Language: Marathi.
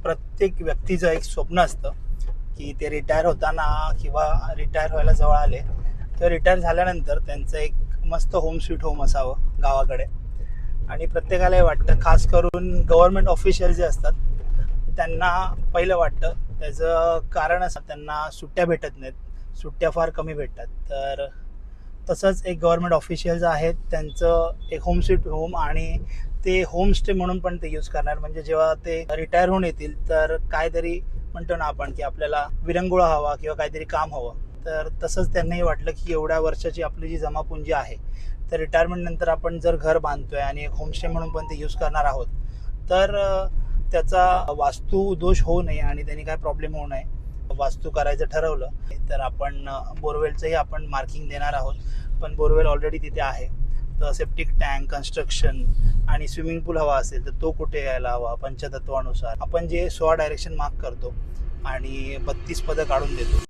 प्रत्येक व्यक्तीचं एक स्वप्न असतं की ते रिटायर होताना किंवा रिटायर व्हायला जवळ आले तर रिटायर झाल्यानंतर त्यांचं एक मस्त होम स्वीट होम असावं गावाकडे. आणि प्रत्येकाला हे वाटतं, खास करून गव्हर्नमेंट ऑफिशियल जे असतात त्यांना पहिलं वाटतं. त्याचं कारण असं, त्यांना सुट्ट्या भेटत नाहीत, सुट्ट्या फार कमी भेटतात. तर तसंच एक गव्हर्नमेंट ऑफिशियल्स आहेत, त्यांचं एक होम स्वीट होम आणि ते होमस्टे म्हणून पण ते यूज करणार. म्हणजे जेव्हा ते रिटायर होऊन येतील तर काहीतरी म्हणतो ना आपण की आपल्याला विरंगुळा हवा किंवा काहीतरी काम हवं. तर तसंच त्यांनाही वाटलं की एवढ्या वर्षाची आपली जी जमापुंजी आहे तर रिटायरमेंट नंतर आपण जर घर बांधतोय आणि एक होमस्टे म्हणून पण ते यूज करणार आहोत तर त्याचा वास्तू दोष होऊ नये आणि त्यांनी काय प्रॉब्लेम होऊ नये. वास्तू करायचं ठरवलं तर आपण बोरवेलचंही आपण मार्किंग देणार आहोत. पण बोरवेल ऑलरेडी तिथे आहे. तर सेप्टिक टँक, कन्स्ट्रक्शन आणि स्विमिंग पूल हवा असेल तर तो कुठे यायला हवा पंचतत्वानुसार. आपण जे 16 डायरेक्शन मार्क करतो आणि 32 पदं काढून देतो